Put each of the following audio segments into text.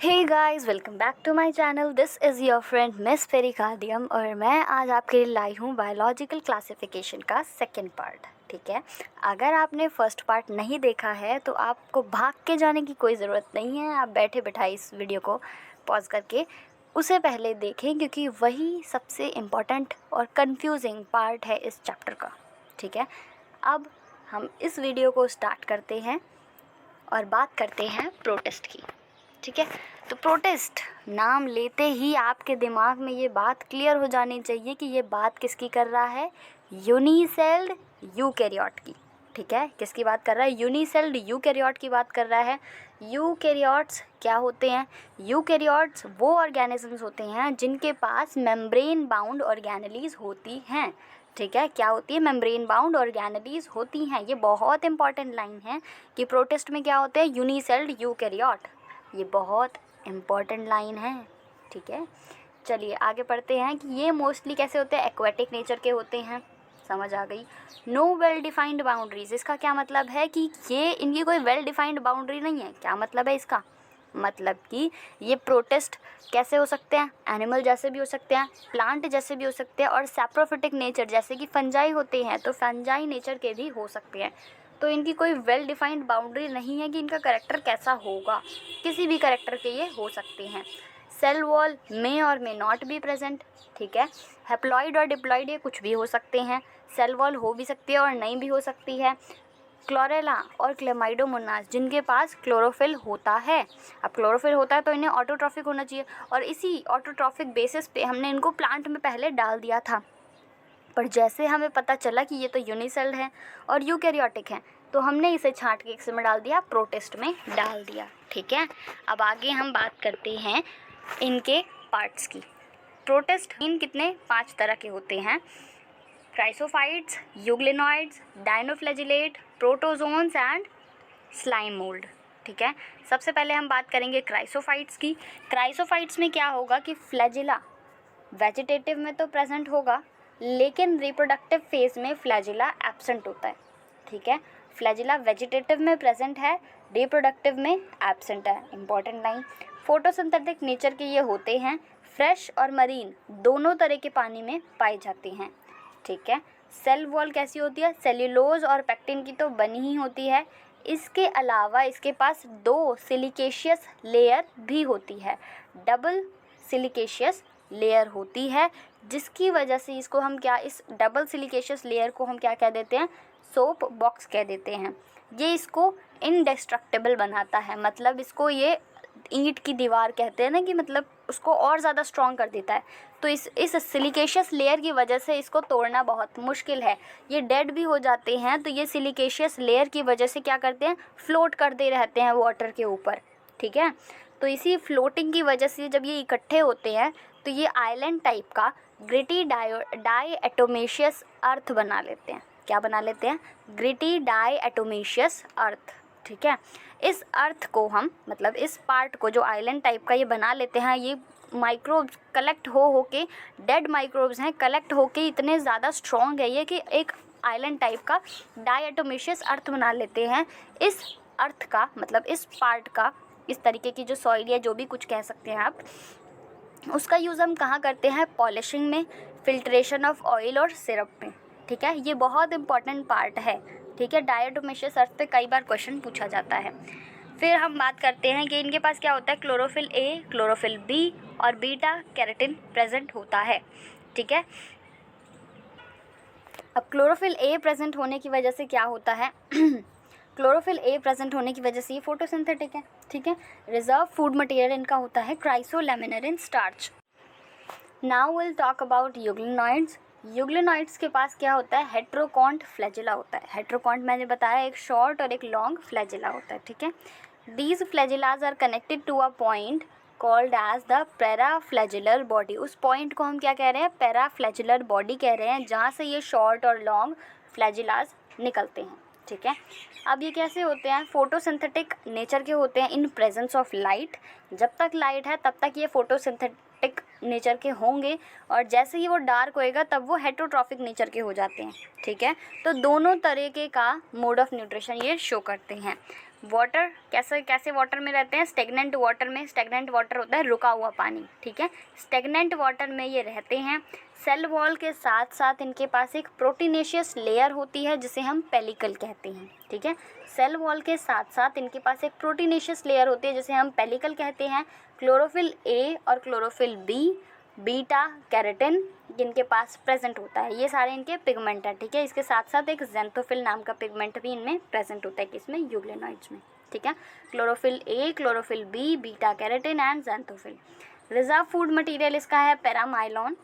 Hey guys, welcome back to my channel. This is your friend miss pericardium और मैं आज आपके लिए लाई हूँ बायोलॉजिकल क्लासिफिकेशन का सेकंड पार्ट। ठीक है, अगर आपने फर्स्ट पार्ट नहीं देखा है तो आपको भाग के जाने की कोई ज़रूरत नहीं है। आप बैठे बिठाए इस वीडियो को पॉज करके उसे पहले देखें, क्योंकि वही सबसे इम्पॉर्टेंट और कंफ्यूजिंग पार्ट है इस चैप्टर का। ठीक है, अब हम इस वीडियो को स्टार्ट करते हैं और बात करते हैं प्रोटिस्ट की। ठीक है, तो प्रोटिस्ट नाम लेते ही आपके दिमाग में ये बात क्लियर हो जानी चाहिए कि ये बात किसकी कर रहा है, यूनिसेल्ड यूकैरियोट की। ठीक है, किसकी बात कर रहा है, यूनिसेल्ड यूकैरियोट की बात कर रहा है। यूकैरियोट्स क्या होते हैं? यूकैरियोट्स वो ऑर्गेनिजम्स होते हैं जिनके पास मेम्ब्रेन बाउंड ऑर्गेनेलीज होती हैं। ठीक है, क्या होती है? मेम्ब्रेन बाउंड ऑर्गेनेलीज होती हैं। ये बहुत इंपॉर्टेंट लाइन है कि प्रोटिस्ट में क्या होते हैं, यूनिसेल्ड यूकैरियोट। ये बहुत इम्पॉर्टेंट लाइन है। ठीक है, चलिए आगे पढ़ते हैं कि ये मोस्टली कैसे होते हैं, एक्वेटिक नेचर के होते हैं। समझ आ गई? नो वेल डिफाइंड बाउंड्रीज, इसका क्या मतलब है कि ये इनकी कोई वेल डिफाइंड बाउंड्री नहीं है। क्या मतलब है इसका? मतलब कि ये प्रोटिस्ट कैसे हो सकते हैं, एनिमल जैसे भी हो सकते हैं, प्लांट जैसे भी हो सकते हैं, और सैप्रोफिटिक नेचर जैसे कि फंजाई होते हैं तो फंजाई नेचर के भी हो सकते हैं। तो इनकी कोई वेल डिफाइंड बाउंड्री नहीं है कि इनका कैरेक्टर कैसा होगा। किसी भी कैरेक्टर के ये हो सकते हैं। सेल वॉल में और मे नॉट बी प्रेजेंट। ठीक है, हैप्लॉइड और डिप्लॉइड ये कुछ भी हो सकते हैं। सेल वॉल हो भी सकती है और नहीं भी हो सकती है। क्लोरेला और क्लेमाइडोमोनास जिनके पास क्लोरोफिल होता है। अब क्लोरोफिल होता है तो इन्हें ऑटोट्रॉफिक होना चाहिए, और इसी ऑटोट्रॉफिक बेसिस पे हमने इनको प्लांट में पहले डाल दिया था। पर जैसे हमें पता चला कि ये तो यूनिसेल्ड है और यूकैरियोटिक है, तो हमने इसे छांट के किस में डाल दिया, प्रोटिस्ट में डाल दिया। ठीक है, अब आगे हम बात करते हैं इनके पार्ट्स की। प्रोटिस्ट इन कितने 5 तरह के होते हैं, chrysophytes, euglenoids, dinoflagellate, protozoans and slime mould. ठीक है, सबसे पहले हम बात करेंगे क्राइसोफाइट्स की। क्राइसोफाइट्स में क्या होगा कि फ्लैजिला वेजिटेटिव में तो प्रेजेंट होगा, लेकिन रिप्रोडक्टिव फेज में फ्लैजिला एब्सेंट होता है। ठीक है, फ्लैजिला वेजिटेटिव में प्रेजेंट है, रिप्रोडक्टिव में एब्सेंट है। Important line. फोटोसिंथेटिक नेचर के ये होते हैं, फ्रेश और मरीन दोनों तरह के पानी में पाए जाते हैं। ठीक है, सेल वॉल कैसी होती है, सेल्यूलोज और पेक्टिन की तो बनी ही होती है। इसके अलावा इसके पास 2 सिलिकेशियस लेयर भी होती है, डबल सिलिकेशियस लेयर होती है, जिसकी वजह से इसको हम क्या, इस डबल सिलिकेशियस लेयर को हम क्या कह देते हैं, सोप बॉक्स कह देते हैं। ये इसको इनडेस्ट्रक्टिबल बनाता है, मतलब इसको ये ईंट की दीवार कहते हैं ना, कि मतलब उसको और ज़्यादा स्ट्रॉन्ग कर देता है। तो इस सिलिकेशियस लेयर की वजह से इसको तोड़ना बहुत मुश्किल है। ये डेड भी हो जाते हैं तो ये सिलिकेशियस लेयर की वजह से क्या करते हैं, फ्लोट करते रहते हैं वाटर के ऊपर। ठीक है, तो इसी फ्लोटिंग की वजह से जब ये इकट्ठे होते हैं तो ये आइलैंड टाइप का ग्रिटी डाईएटोमेशियस अर्थ बना लेते हैं। क्या बना लेते हैं? ग्रिटी डाईएटोमेशियस अर्थ। ठीक है, इस अर्थ को हम, मतलब इस पार्ट को जो आइलैंड टाइप का ये बना लेते हैं, ये माइक्रोब्स कलेक्ट हो के, डेड माइक्रोब्स हैं, कलेक्ट होके इतने ज़्यादा स्ट्रॉन्ग है ये कि एक आइलैंड टाइप का डाईएटोमेशियस अर्थ बना लेते हैं। इस अर्थ का, मतलब इस पार्ट का, इस तरीके की जो सॉइल या जो भी कुछ कह सकते हैं आप, उसका यूज़ हम कहाँ करते हैं, पॉलिशिंग में, फिल्ट्रेशन ऑफ ऑयल और सिरप में। ठीक है, ये बहुत इंपॉर्टेंट पार्ट है। ठीक है, डायटोमेशियस अर्थ पे कई बार क्वेश्चन पूछा जाता है। फिर हम बात करते हैं कि इनके पास क्या होता है, क्लोरोफिल ए, क्लोरोफिल बी और बीटा कैरोटीन प्रेजेंट होता है। ठीक है, अब क्लोरोफिल ए प्रेजेंट होने की वजह से क्या होता है क्लोरोफिल ए प्रेजेंट होने की वजह से ये फोटोसिंथेटिक है। ठीक है, रिजर्व फूड मटेरियल इनका होता है chrysolaminarin starch. Now will talk about euglenoids. Euglenoids के पास क्या होता है, हेट्रोकॉन्ट फ्लैजिला होता है। हेट्रोकॉन्ट मैंने बताया एक शॉर्ट और एक लॉन्ग फ्लैजिला होता है। ठीक है, these flagella are connected to a point called as the paraflagellar body. उस पॉइंट को हम क्या कह रहे हैं, पैराफ्लैजिलर बॉडी कह रहे हैं, जहाँ से ये शॉर्ट और लॉन्ग फ्लैजिलाज निकलते हैं। ठीक है, अब ये कैसे होते हैं, फोटोसिंथेटिक नेचर के होते हैं इन प्रेजेंस ऑफ लाइट। जब तक लाइट है तब तक ये फोटोसिंथेटिक नेचर के होंगे, और जैसे ही वो डार्क होएगा तब वो हेटरोट्रॉफिक नेचर के हो जाते हैं। ठीक है, तो दोनों तरीके का मोड ऑफ न्यूट्रिशन ये शो करते हैं। वाटर कैसे वाटर में रहते हैं, स्टेगनेंट वाटर में। स्टेगनेंट वाटर होता है रुका हुआ पानी, ठीक है। स्टेगनेंट वाटर में ये रहते हैं। सेल वॉल के साथ साथ इनके पास एक प्रोटीनेशियस लेयर होती है जिसे हम पेलिकल कहते हैं, ठीक है। सेल वॉल के साथ साथ इनके पास एक प्रोटीनेशियस लेयर होती है जिसे हम पेलिकल कहते हैं। क्लोरोफिल ए और क्लोरोफिल बी, बीटा कैरोटीन जिनके पास प्रेजेंट होता है, ये सारे इनके पिगमेंट है, ठीक है। इसके साथ साथ एक ज़ैंथोफिल नाम का पिगमेंट भी इनमें प्रेजेंट होता है, किसमें, यूग्लिनॉइड्स में, ठीक है। Chlorophyll a, chlorophyll b, beta carotene and xanthophyll. Reserve food material इसका है paramylon.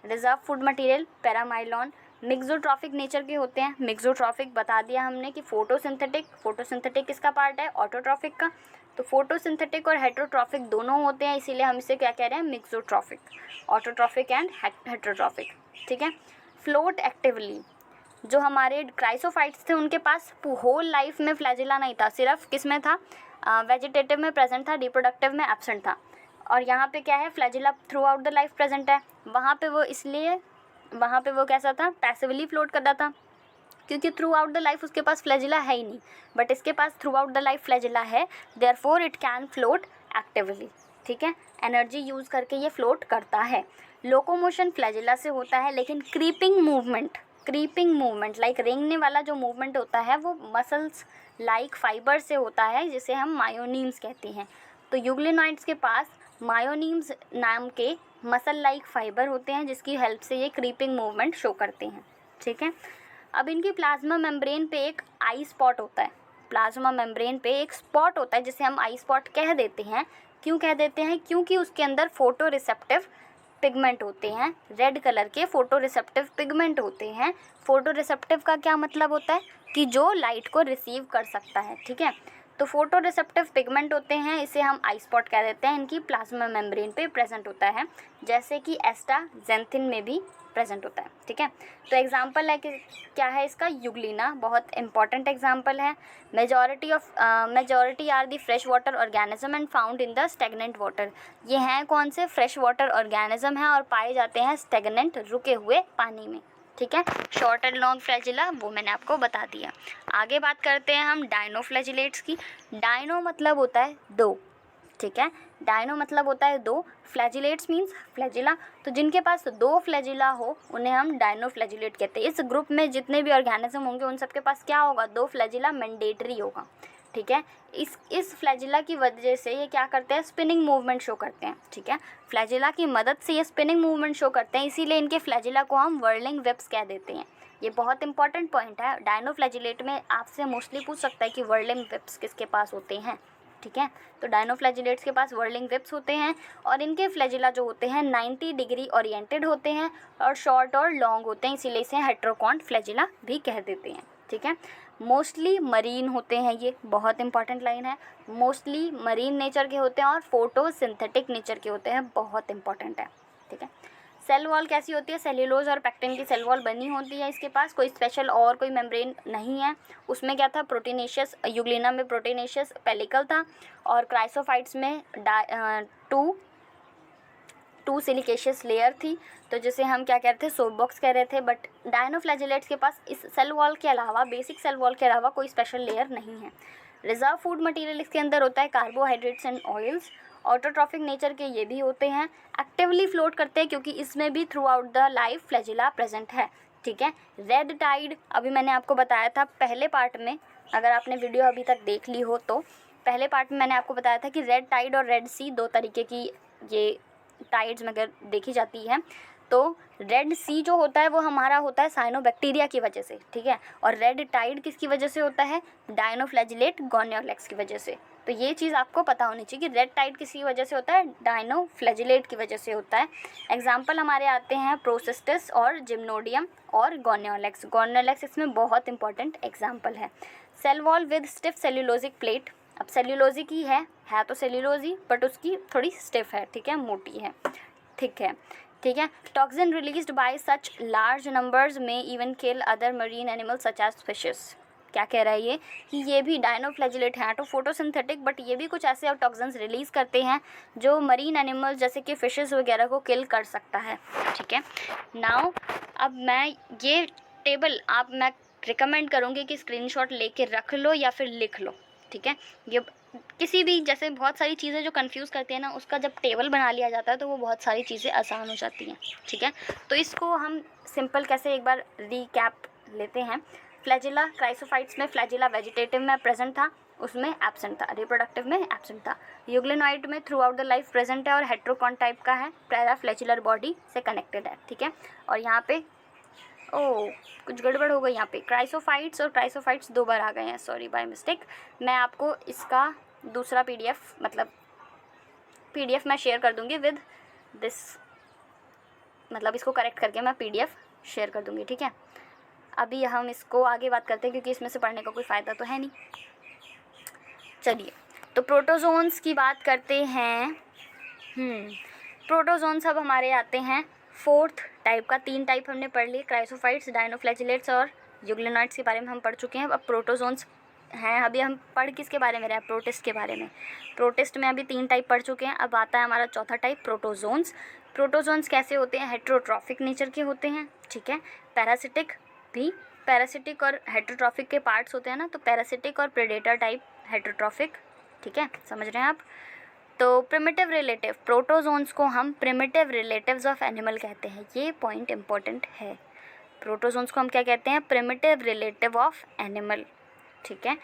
Reserve food material paramylon. Mixotrophic nature के होते हैं। मिक्सोट्रॉफिक बता दिया हमने कि फोटोसिंथेटिक किसका पार्ट है, ऑटोट्रॉफिक का। तो फोटोसिंथेटिक और हेटरोट्रॉफिक दोनों होते हैं, इसीलिए हम इसे क्या कह रहे हैं, मिक्सोट्रॉफिक, ऑटोट्रॉफिक एंड हेटरोट्रॉफिक, ठीक है। फ्लोट एक्टिवली, जो हमारे क्राइसोफाइट्स थे उनके पास होल लाइफ में फ्लैजिला नहीं था, सिर्फ किस में था, वेजिटेटिव में प्रेजेंट था, रिप्रोडक्टिव में एब्सेंट था। और यहाँ पे क्या है, flagella through out the life present है। वहाँ पे वो कैसा था, पैसिवली फ्लोट कर रहा था, क्योंकि थ्रू आउट द लाइफ उसके पास फ्लैजिला है ही नहीं। बट इसके पास throughout the life flagella है, therefore it can float actively, ठीक है। एनर्जी यूज़ करके ये फ्लोट करता है। लोकोमोशन फ्लैजिला से होता है, लेकिन क्रीपिंग मूवमेंट लाइक रेंगने वाला जो मूवमेंट होता है वो मसल्स लाइक फाइबर से होता है, जिसे हम मायोनीम्स कहते हैं। तो यूग्लिनॉइड्स के पास मायोनीम्स नाम के मसल लाइक फाइबर होते हैं, जिसकी हेल्प से ये क्रीपिंग मूवमेंट शो करते हैं, ठीक है। अब इनकी प्लाज्मा मेम्ब्रेन पे एक आई स्पॉट होता है। प्लाज्मा मेम्ब्रेन पे एक स्पॉट होता है जिसे हम आई स्पॉट कह देते हैं। क्यों कह देते हैं, क्योंकि उसके अंदर फोटो रिसेप्टिव पिगमेंट होते हैं, रेड कलर के फोटो रिसेप्टिव पिगमेंट होते हैं। फोटो रिसेप्टिव का क्या मतलब होता है, कि जो लाइट को रिसीव कर सकता है, ठीक है। तो फोटो रिसेप्टिव पिगमेंट होते हैं, इसे हम आई स्पॉट कह देते हैं। इनकी प्लाज्मा मेम्ब्रेन पे प्रेजेंट होता है, जैसे कि एस्टाजेंथिन में भी प्रेजेंट होता है, ठीक है। तो एग्जांपल है कि क्या है इसका, यूग्लिना बहुत इंपॉर्टेंट एग्जांपल है। Majority are the fresh water organism and found in the stagnant water. ये हैं कौन से, फ्रेश वाटर ऑर्गेनिज्म हैं और पाए जाते हैं स्टेगनेंट रुके हुए पानी में, ठीक है। शॉर्ट एंड लॉन्ग फ्लैजिला वो मैंने आपको बता दिया। आगे बात करते हैं हम डायनो फ्लैजिलेट्स की। डायनो मतलब होता है दो, ठीक है। डायनो मतलब होता है दो, फ्लैजिलेट्स मीन्स फ्लैजिला। तो जिनके पास दो फ्लैजिला हो उन्हें हम डायनो फ्लैजिलेट कहते हैं। इस ग्रुप में जितने भी ऑर्गेनिज्म होंगे उन सबके पास क्या होगा, दो फ्लैजिला मैंडेटरी होगा, ठीक है। इस फ्लैजिला की वजह से ये क्या करते हैं, स्पिनिंग मूवमेंट शो करते हैं, ठीक है। फ्लैजिला की मदद से ये स्पिनिंग मूवमेंट शो करते हैं, इसीलिए इनके फ्लैजिला को हम व्हर्लिंग वेब्स कह देते हैं। ये बहुत इंपॉर्टेंट पॉइंट है। डायनो फ्लैजिलेट में आपसे मोस्टली पूछ सकता है कि व्हर्लिंग वेब्स किसके पास होते हैं, ठीक है। तो डायनो फ्लैजिलेट्स के पास व्हर्लिंग वेब्स होते हैं और इनके फ्लैजिला जो होते हैं 90 डिग्री ओरिएंटेड होते हैं और शॉर्ट और लॉन्ग होते हैं, इसीलिए इसे हेट्रोकॉन्ट फ्लैजिला भी कह देते हैं, ठीक है। मोस्टली मरीन होते हैं, ये बहुत इंपॉर्टेंट लाइन है। मोस्टली मरीन नेचर के होते हैं और फोटोसिंथेटिक नेचर के होते हैं, बहुत इंपॉर्टेंट है, ठीक है। सेल वॉल कैसी होती है, सेल्यूलोज और पैक्टिन की सेल वॉल बनी होती है। इसके पास कोई स्पेशल और कोई मेम्ब्रेन नहीं है। उसमें क्या था, प्रोटीनेशियस, यूग्लिना में प्रोटीनेशियस पेलिकल था और क्राइसोफाइट्स में टू सिलिकेशियस लेयर थी, तो जिसे हम क्या कहते थे, सोप बॉक्स कह रहे थे। बट डायनोफ्लैजिलेट्स के पास इस सेल वॉल के अलावा, बेसिक सेल वॉल के अलावा कोई स्पेशल लेयर नहीं है। रिजर्व फूड मटेरियल इसके अंदर होता है carbohydrates and oils. Autotrophic nature के ये भी होते हैं। एक्टिवली फ्लोट करते हैं क्योंकि इसमें भी through out the life flagella present है, ठीक है। रेड टाइड अभी मैंने आपको बताया था पहले पार्ट में, अगर आपने वीडियो अभी तक देख ली हो तो पहले पार्ट में मैंने आपको बताया था कि रेड टाइड और रेड सी दो तरीके की ये टाइड्स में अगर देखी जाती है, तो रेड सी जो होता है वो हमारा होता है साइनोबैक्टीरिया की वजह से, ठीक है। और रेड टाइड किसकी वजह से होता है, डायनोफ्लैजिलेट गोनियोलेक्स की वजह से। तो ये चीज़ आपको पता होनी चाहिए कि रेड टाइड किसकी वजह से होता है, डायनोफ्लैजिलेट की वजह से होता है। एग्जाम्पल हमारे आते हैं प्रोसिस्टस और जिम्नोडियम और गोनियोलेक्स। गोनियोलेक्स इसमें बहुत इंपॉर्टेंट एग्जाम्पल है। Cell wall with stiff cellulosic plate. अब सेल्यूलोजिक ही है तो सेल्यूलोजी, बट उसकी थोड़ी स्टिफ है, ठीक है, मोटी है, ठीक है, ठीक है। Toxin released by such large numbers में even kill other marine animals such as fishes. क्या कह रहा है ये, कि ये भी डायनोफ्लैजिलेट हैं तो फोटोसिंथेटिक, बट ये भी कुछ ऐसे टॉक्सिन्स रिलीज़ करते हैं जो मरीन एनिमल्स जैसे कि फिशेस वगैरह को किल कर सकता है, ठीक है। नाउ अब मैं ये टेबल मैं रिकमेंड करूँगी कि स्क्रीनशॉट लेके रख लो या फिर लिख लो, ठीक है। ये किसी भी जैसे बहुत सारी चीज़ें जो कंफ्यूज करती है ना, उसका जब टेबल बना लिया जाता है तो वो बहुत सारी चीज़ें आसान हो जाती हैं, ठीक है। तो इसको हम सिंपल कैसे एक बार रीकैप लेते हैं। फ्लैजिला क्राइसोफाइट्स में फ्लैजिला वेजिटेटिव में प्रेजेंट था, उसमें एब्सेंट था, रिप्रोडक्टिव में एब्सेंट था। यूग्लिनॉइड में through out the life present है और हेट्रोकॉन टाइप का है, पैराफ्लैजिलर बॉडी से कनेक्टेड है, ठीक है। और यहाँ पे कुछ गड़बड़ हो गई यहाँ पे, क्राइसोफाइट्स और क्राइसोफाइट्स 2 बार आ गए हैं, सॉरी बाय मिस्टेक। मैं आपको इसका दूसरा पीडीएफ मतलब पीडीएफ मैं शेयर कर दूँगी विद दिस, मतलब इसको करेक्ट करके मैं पीडीएफ शेयर कर दूँगी, ठीक है। अभी हम इसको आगे बात करते हैं क्योंकि इसमें से पढ़ने का कोई फ़ायदा तो है नहीं। चलिए, तो प्रोटोजोन्स की बात करते हैं। प्रोटोजोन्स अब हमारे आते हैं 4th टाइप का। 3 टाइप हमने पढ़ लिए, क्राइसोफाइट्स, डायनोफ्लैजिलेट्स और यूग्लिनॉइड्स के बारे में हम पढ़ चुके हैं। अब प्रोटोजोन्स हैं, अभी हम पढ़ किसके बारे में रहे हैं, प्रोटिस्ट के बारे में। प्रोटिस्ट में अभी 3 टाइप पढ़ चुके हैं, अब आता है हमारा चौथा टाइप प्रोटोजोन्स। प्रोटोजोन्स कैसे होते हैं, हेट्रोट्रॉफिक नेचर के होते हैं, ठीक है। पैरासिटिक भी, पैरासिटिक और हेट्रोट्रॉफिक के पार्ट्स होते हैं ना, तो पैरासिटिक और प्रेडेटर टाइप हेट्रोट्रॉफिक, ठीक है, समझ रहे हैं आप। तो प्रिमिटिव रिलेटिव, प्रोटोजोन्स को हम प्रिमिटिव रिलेटिव्स ऑफ एनिमल कहते हैं, ये पॉइंट इंपॉर्टेंट है। प्रोटोजोन्स को हम क्या कहते हैं, प्रिमिटिव रिलेटिव ऑफ एनिमल, ठीक है।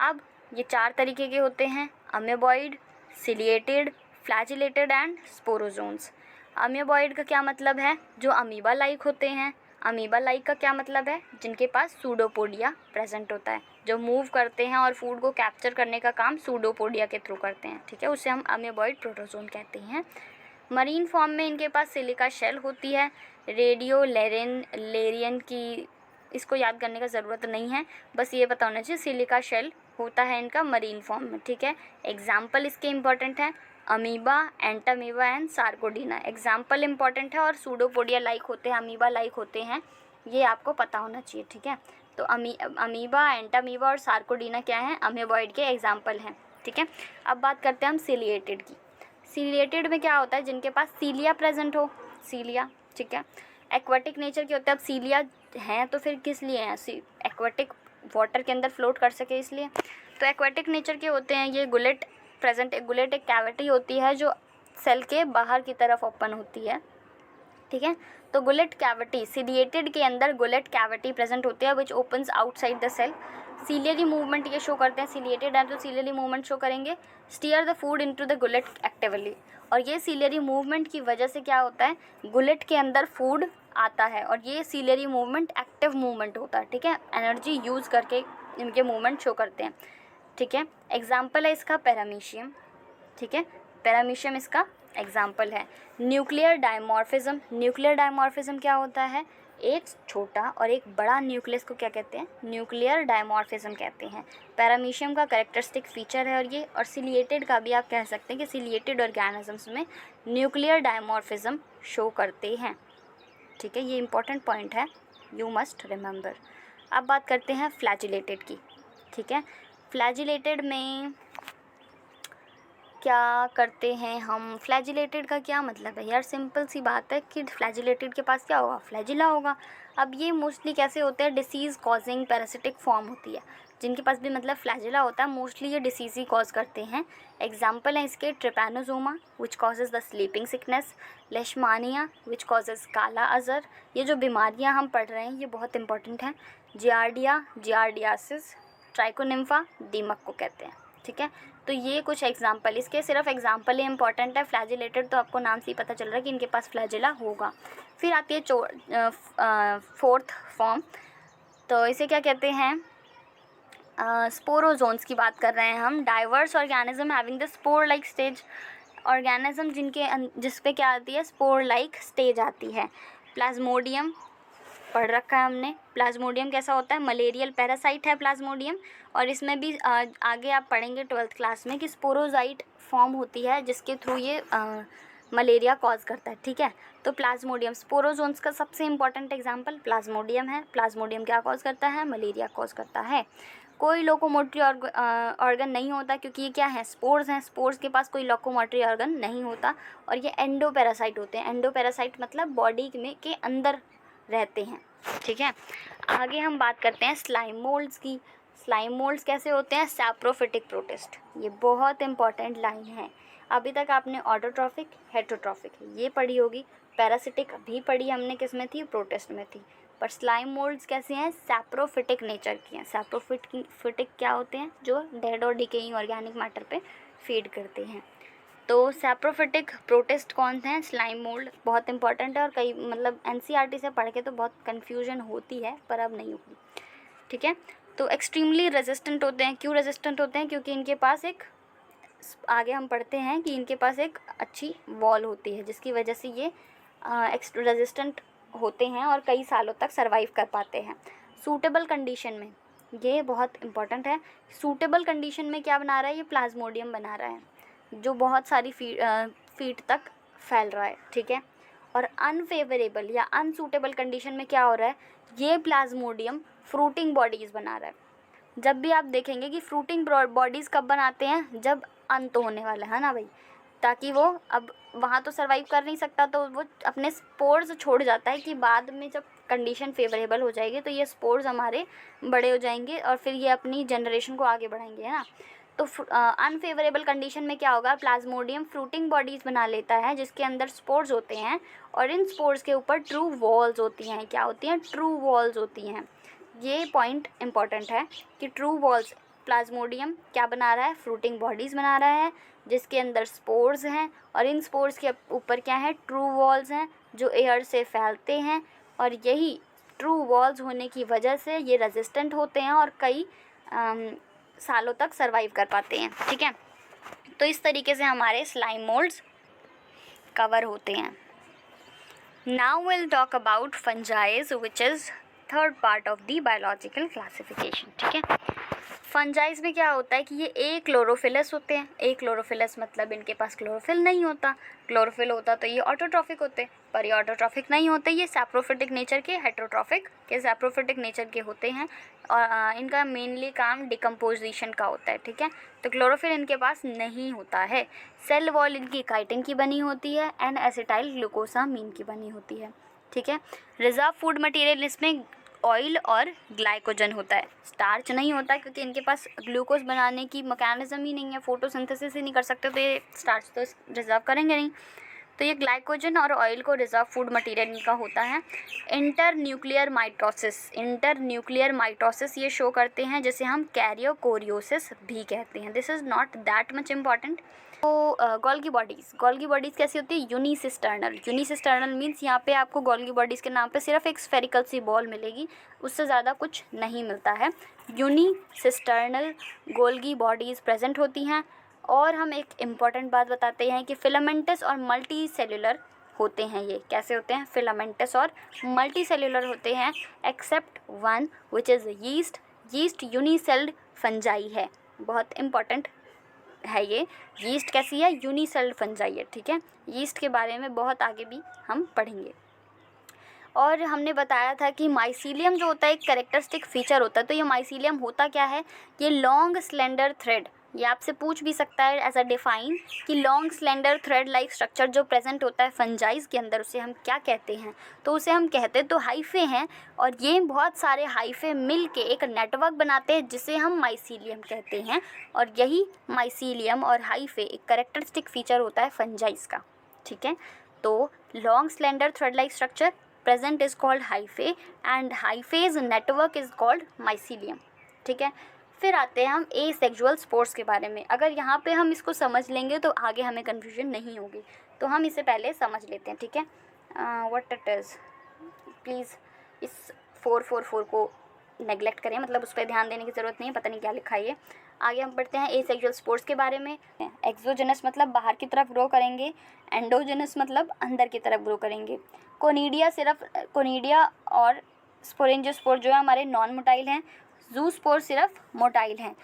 अब ये 4 तरीके के होते हैं, amoeboid, ciliated, flagellated and sporozoans. Amoeboid का क्या मतलब है, जो अमीबा लाइक होते हैं। अमीबा लाइक का क्या मतलब है, जिनके पास सूडोपोडिया प्रेजेंट होता है, जो मूव करते हैं और फूड को कैप्चर करने का काम सूडोपोडिया के थ्रू करते हैं, ठीक है, उसे हम अमीबॉइड प्रोटोजोन कहते हैं। मरीन फॉर्म में इनके पास सिलिका शेल होती है, रेडियो लेरियन की, इसको याद करने का ज़रूरत नहीं है, बस ये पता होना चाहिए सिलिका शेल होता है इनका मरीन फॉर्म में, ठीक है। एग्जाम्पल इसके इंपॉर्टेंट है, amoeba, entamoeba and sarcodina, example important है। और सूडोपोडिया लाइक होते हैं, अमीबा लाइक होते हैं, ये आपको पता होना चाहिए, ठीक है। तो अमीबा, एंटामीबा और सार्कोडीना क्या है, अमीबॉइड के एग्जाम्पल हैं, ठीक है। अब बात करते हैं हम सिलिएटेड की। सिलिएटेड में क्या होता है, जिनके पास सीलिया प्रेजेंट हो, सीलिया, ठीक है। एक्वाटिक नेचर के होते हैं, अब सीलिया हैं तो फिर किस लिए हैं, एक्वाटिक वाटर के अंदर फ्लोट कर सके इसलिए। तो एक्वाटिक नेचर के होते हैं ये, गुलेट प्रेजेंट, गुलेट एक कैविटी होती है जो सेल के बाहर की तरफ ओपन होती है, ठीक है। तो गुलेट कैविटी, सिलिएटेड के अंदर गुलेट कैविटी प्रेजेंट होती है which opens outside the cell. Ciliary movement ये शो करते हैं, सिलिएटेड है तो सीलियरी मूवमेंट शो करेंगे। Steer the food into the gullet actively, और ये सीलियरी मूवमेंट की वजह से क्या होता है, गुलेट के अंदर फूड आता है और ये सीलियरी मूवमेंट एक्टिव मूवमेंट होता है, ठीक है, एनर्जी यूज़ करके इनके मूवमेंट शो करते हैं, ठीक है। एग्जाम्पल है इसका पैरामीशियम, ठीक है, पैरामीशियम इसका एग्जाम्पल है। न्यूक्लियर डायमॉर्फिज्म, न्यूक्लियर डायमॉर्फिज्म क्या होता है, एक छोटा और एक बड़ा न्यूक्लियस को क्या कहते हैं, न्यूक्लियर डायमॉर्फिज्म कहते हैं। पैरामीशियम का कैरेक्टरिस्टिक फीचर है और ये, और सिलिएटेड का भी आप कह सकते हैं कि सिलिएटेड ऑर्गेनिजम्स में न्यूक्लियर डायमॉर्फिज्म शो करते हैं, ठीक है, ये इंपॉर्टेंट पॉइंट है, यू मस्ट रिमेंबर। अब बात करते हैं फ्लैजिलेटेड की, ठीक है। फ्लैजिलेटेड में क्या करते हैं हम, फ्लैजिलेटेड का क्या मतलब है यार, सिंपल सी बात है कि फ्लैजिलेटेड के पास क्या होगा, फ्लैजिला होगा। अब ये मोस्टली कैसे होते हैं, डिसीज़ कॉजिंग पैरासिटिक फॉर्म होती है, जिनके पास भी मतलब फ्लैजिला होता है, मोस्टली ये डिसीज़ ही कॉज करते हैं। एग्जाम्पल है इसके, Trypanosoma which causes the sleeping sickness, लेशमानिया which causes काला अजर, ये जो बीमारियाँ हम पढ़ रहे हैं ये बहुत इंपॉर्टेंट हैं। जियार्डिया, जियार्डियासिस, ट्राइकोनिम्फा, दीमक को कहते हैं, ठीक है। तो ये कुछ एग्जाम्पल, इसके सिर्फ एग्जाम्पल ही इंपॉर्टेंट है। फ्लैजिलेटेड तो आपको नाम से ही पता चल रहा है कि इनके पास फ्लैजिला होगा। फिर आती है 4th फॉर्म, तो इसे क्या कहते हैं, स्पोरोजोन्स की बात कर रहे हैं हम। Diverse organism having the spore like stage, organism जिस पे क्या आती है, स्पोर लाइक स्टेज आती है। प्लाज्मोडियम पढ़ रखा है हमने, प्लाज्मोडियम कैसा होता है, मलेरियल पैरासाइट है प्लाज्मोडियम, और इसमें भी आगे आप पढ़ेंगे 12th क्लास में कि स्पोरोजाइट फॉर्म होती है जिसके थ्रू ये मलेरिया कॉज करता है, ठीक है। तो प्लाज्मोडियम, स्पोरोजोन्स का सबसे इंपॉर्टेंट एग्जांपल प्लाज्मोडियम है। प्लाज्मोडियम क्या कॉज करता है, मलेरिया कॉज करता है। कोई लोकोमोटरी ऑर्गन नहीं होता क्योंकि ये क्या है, स्पोर्स हैं, स्पोर्स के पास कोई लोकोमोटरी ऑर्गन नहीं होता, और ये एंडोपैरासाइट होते हैं। एंडोपैरासाइट मतलब बॉडी में के अंदर रहते हैं, ठीक है। आगे हम बात करते हैं स्लाइम मोल्ड्स की। स्लाइम मोल्ड्स कैसे होते हैं? Saprophytic protist. ये बहुत इंपॉर्टेंट लाइन है। अभी तक आपने ऑटोट्रॉफिक, हेटेरोट्रॉफिक ये पढ़ी होगी, पैरासिटिक भी पढ़ी हमने, किस में थी? प्रोटिस्ट में थी। पर स्लाइम मोल्ड्स कैसे हैं? सैप्रोफिटिक नेचर की हैं। सैप्रोफिटिक क्या होते हैं? जो डेड और डिकेइंग ऑर्गेनिक मैटर पे फीड करते हैं। तो सैप्रोफिटिक प्रोटिस्ट कौन हैं? Slime mould. बहुत इंपॉर्टेंट है और कई मतलब एनसीईआरटी से पढ़ के तो बहुत कन्फ्यूजन होती है, पर अब नहीं होगी, ठीक है। तो एक्सट्रीमली रेजिस्टेंट होते हैं। क्यों रेजिस्टेंट होते हैं? क्योंकि इनके पास एक, आगे हम पढ़ते हैं कि इनके पास एक अच्छी वॉल होती है, जिसकी वजह से ये रेजिस्टेंट होते हैं और कई सालों तक सर्वाइव कर पाते हैं। सूटेबल कंडीशन में, ये बहुत इंपॉर्टेंट है, सूटेबल कंडीशन में क्या बना रहा है? ये प्लाज्मोडियम बना रहा है, जो बहुत सारी फीट तक फैल रहा है, ठीक है। और अनफेवरेबल या अनसूटेबल कंडीशन में क्या हो रहा है? ये प्लाज्मोडियम फ्रूटिंग बॉडीज़ बना रहा है। जब भी आप देखेंगे कि फ्रूटिंग बॉडीज़ कब बनाते हैं? जब अंत होने वाला है ना भाई, ताकि वो अब वहाँ तो सर्वाइव कर नहीं सकता, तो वो अपने स्पोर्स छोड़ जाता है कि बाद में जब कंडीशन फेवरेबल हो जाएगी तो ये स्पोर्स हमारे बड़े हो जाएंगे और फिर ये अपनी जनरेशन को आगे बढ़ाएंगे, है ना। तो अनफेवरेबल कंडीशन में क्या होगा? प्लाज्मोडियम फ्रूटिंग बॉडीज़ बना लेता है, जिसके अंदर स्पोर्स होते हैं और इन स्पोर्स के ऊपर ट्रू वॉल्स होती हैं। क्या होती हैं? ट्रू वॉल्स होती हैं। ये पॉइंट इंपॉर्टेंट है कि ट्रू वॉल्स, प्लाज्मोडियम क्या बना रहा है? फ्रूटिंग बॉडीज़ बना रहा है, जिसके अंदर स्पोर्स हैं और इन स्पोर्स के ऊपर क्या है? ट्रू वॉल्स हैं, जो एयर से फैलते हैं। और यही ट्रू वॉल्स होने की वजह से ये रेजिस्टेंट होते हैं और कई सालों तक सर्वाइव कर पाते हैं, ठीक है। तो इस तरीके से हमारे स्लाइम मोल्ड्स कवर होते हैं। Now will talk about fungi, which is third part of the biological classification, ठीक है। फंजाइज में क्या होता है कि ये क्लोरोफिलस होते हैं। क्लोरोफिलस मतलब इनके पास क्लोरोफिल नहीं होता। क्लोरोफिल होता तो ये ऑटोट्रॉफिक होते, पर ये ऑटोट्रॉफिक नहीं होते, ये सैप्रोफिटिक नेचर के, हेटेरोट्रॉफिक के सैप्रोफिटिक नेचर के होते हैं और इनका मेनली काम डिकम्पोजिशन का होता है, ठीक है। तो क्लोरोफिल इनके पास नहीं होता है। सेल वॉल इनकी काइटिन की बनी होती है एंड एसिटाइल ग्लूकोसामीन की बनी होती है, ठीक है। रिजर्व फूड मटेरियल इसमें ऑयल और ग्लाइकोजन होता है, स्टार्च नहीं होता, क्योंकि इनके पास ग्लूकोज बनाने की मैकेनिज्म ही नहीं है, फोटोसिंथेसिस ही नहीं कर सकते, तो ये स्टार्च तो रिजर्व करेंगे नहीं। तो ये ग्लाइकोजन और ऑयल को रिजर्व फूड मटेरियल इनका होता है। इंटर न्यूक्लियर माइटोसिस ये शो करते हैं, जिसे हम कैरियोकोरियोसिस भी कहते हैं। This is not that much important. तो गोल्गी बॉडीज़ कैसी होती है? यूनिसिस्टर्नल मीन्स यहाँ पे आपको गोल्गी बॉडीज़ के नाम पे सिर्फ एक स्फेरिकल सी बॉल मिलेगी, उससे ज़्यादा कुछ नहीं मिलता है। यूनिसिस्टर्नल गोल्गी बॉडीज़ प्रेजेंट होती हैं। और हम एक इम्पॉर्टेंट बात बताते हैं कि फिलामेंटस और मल्टी सेल्यूलर होते हैं। ये कैसे होते हैं? फिलामेंटस और मल्टी सेल्यूलर होते हैं, except one which is yeast unicelled fungi है। बहुत इंपॉर्टेंट है ये। यीस्ट कैसी है? यूनिसेल्ड फंजाई है, ठीक है। यीस्ट के बारे में बहुत आगे भी हम पढ़ेंगे। और हमने बताया था कि माइसीलियम जो होता है एक कैरेक्टरिस्टिक फीचर होता है। तो ये माइसीलियम होता क्या है? ये लॉन्ग स्लेंडर थ्रेड, ये आपसे पूछ भी सकता है एज अ डिफाइन कि long slender thread like structure जो प्रेजेंट होता है फंजाइज के अंदर, उसे हम क्या कहते हैं? तो उसे हम कहते तो हाइफे हैं, और ये बहुत सारे हाइफे मिल के एक नेटवर्क बनाते हैं, जिसे हम माइसीलियम कहते हैं। और यही माइसीलियम और हाइफे एक कैरेक्टरिस्टिक फीचर होता है फंजाइज का, ठीक है। तो long slender thread like structure present is called hyphae and hyphae's network is called mycelium, ठीक है। फिर आते हैं हम एसेक्सुअल स्पोर्स के बारे में। अगर यहाँ पे हम इसको समझ लेंगे तो आगे हमें कन्फ्यूजन नहीं होगी, तो हम इसे पहले समझ लेते हैं, ठीक है। व्हाट इट इज़, प्लीज़ इस 444 को नेगलेक्ट करें, मतलब उस पर ध्यान देने की ज़रूरत नहीं है, पता नहीं क्या लिखा है ये। आगे हम पढ़ते हैं एसेक्सुअल स्पोर्स के बारे में। एक्सोजेनस मतलब बाहर की तरफ ग्रो करेंगे, एंडोजेनस मतलब अंदर की तरफ ग्रो करेंगे। कोनिडिया और स्पोरेंजियोस्पोर जो है हमारे नॉन मोटाइल हैं। जूस्पोर सिर्फ मोटाइल हैं।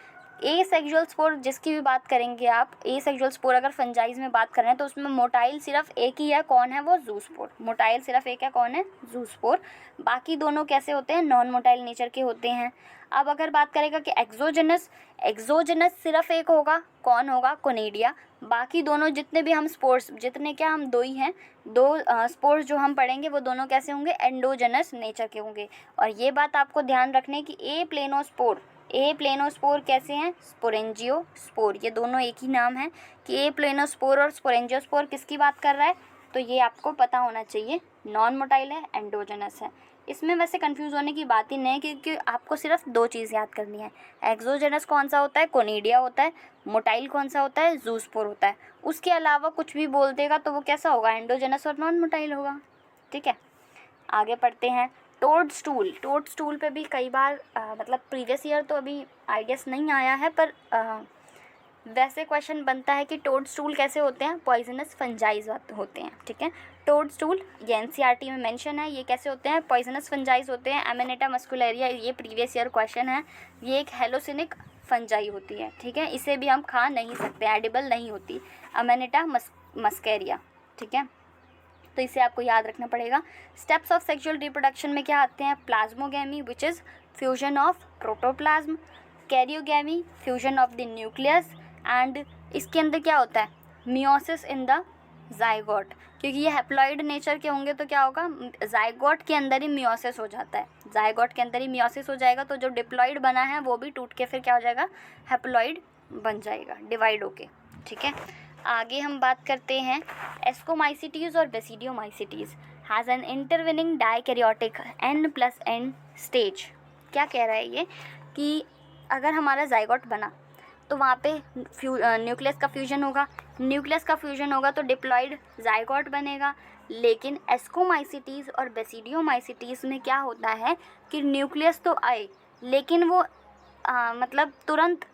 एसेक्सुअल स्पोर जिसकी भी बात करेंगे आप, एसेक्सुअल स्पोर अगर फंजाइज में बात कर रहे हैं तो उसमें मोटाइल सिर्फ एक ही है, कौन है वो? जूस्पोर। मोटाइल सिर्फ एक है, कौन है? जूस्पोर। बाकी दोनों कैसे होते हैं? नॉन मोटाइल नेचर के होते हैं। अब अगर बात करेगा कि एक्सोजेनस सिर्फ एक होगा, कौन होगा? कोनिडिया। बाकी दोनों जितने भी हम स्पोर्स, जितने क्या हम दो ही हैं, दो स्पोर्स जो हम पढ़ेंगे वो दोनों कैसे होंगे? एंडोजेनस नेचर के होंगे। और ये बात आपको ध्यान रखने की ए प्लेनोस्पोर ए प्लेनोस्पोर कैसे हैं, स्पोरेंजियोस्पोर, ये दोनों एक ही नाम है कि ए प्लेनोस्पोर और स्पोरेंजियोस्पोर किसकी बात कर रहा है, तो ये आपको पता होना चाहिए, नॉन मोटाइल है, एंडोजेनस है। इसमें वैसे कंफ्यूज होने की बात ही नहीं है क्योंकि आपको सिर्फ 2 चीज़ याद करनी है, एक्सोजेनस कौन सा होता है, कोनिडिया होता है, मोटाइल कौन सा होता है, जूस्पोर होता है। उसके अलावा कुछ भी बोल देगा तो वो कैसा होगा, एंडोजेनस और नॉन मोटाइल होगा। ठीक है, आगे पढ़ते हैं। टोडस्टूल पे भी कई बार मतलब प्रीवियस ईयर तो अभी आई गेस नहीं आया है, पर वैसे क्वेश्चन बनता है कि टोडस्टूल कैसे होते हैं, पॉइजनस फंजाइज होते हैं। ठीक है, टोडस्टूल ये एनसीईआरटी में मेंशन है, ये कैसे होते हैं, पॉइजनस फंजाइज होते हैं। एमेनेटा मस्कुलरिया, ये प्रीवियस ईयर क्वेश्चन है, ये एक हेलोसिनिक फंजाई होती है। ठीक है, इसे भी हम खा नहीं सकते, एडिबल नहीं होती, एमेनेटा मस्केरिया। ठीक है, तो इसे आपको याद रखना पड़ेगा। स्टेप्स ऑफ सेक्सुअल रिप्रोडक्शन में क्या आते हैं, plasmogamy which is fusion of protoplasm, karyogamy fusion of the nucleus, and इसके अंदर क्या होता है, मियोसिस इन द जाइगोट, क्योंकि ये हैप्लॉइड नेचर के होंगे तो क्या होगा, जाइगोट के अंदर ही मियोसिस हो जाता है, जाइगोट के अंदर ही मियोसिस हो जाएगा, तो जो डिप्लॉइड बना है वो भी टूट के फिर क्या हो जाएगा, हैप्लॉइड बन जाएगा, डिवाइड होके। ठीक है, आगे हम बात करते हैं एस्कोमाइसिटीज़ और basidiomycetes has an intervening dikaryotic N+N stage. क्या कह रहा है ये कि अगर हमारा जाइगोट बना तो वहाँ पे न्यूक्लियस का फ्यूजन होगा, न्यूक्लियस का फ्यूजन होगा तो डिप्लॉइड जाइगोट बनेगा। लेकिन एस्कोमाइसिटीज़ और बेसिडियोमाइसिटीज़ में क्या होता है कि न्यूक्लियस तो आए लेकिन वो मतलब तुरंत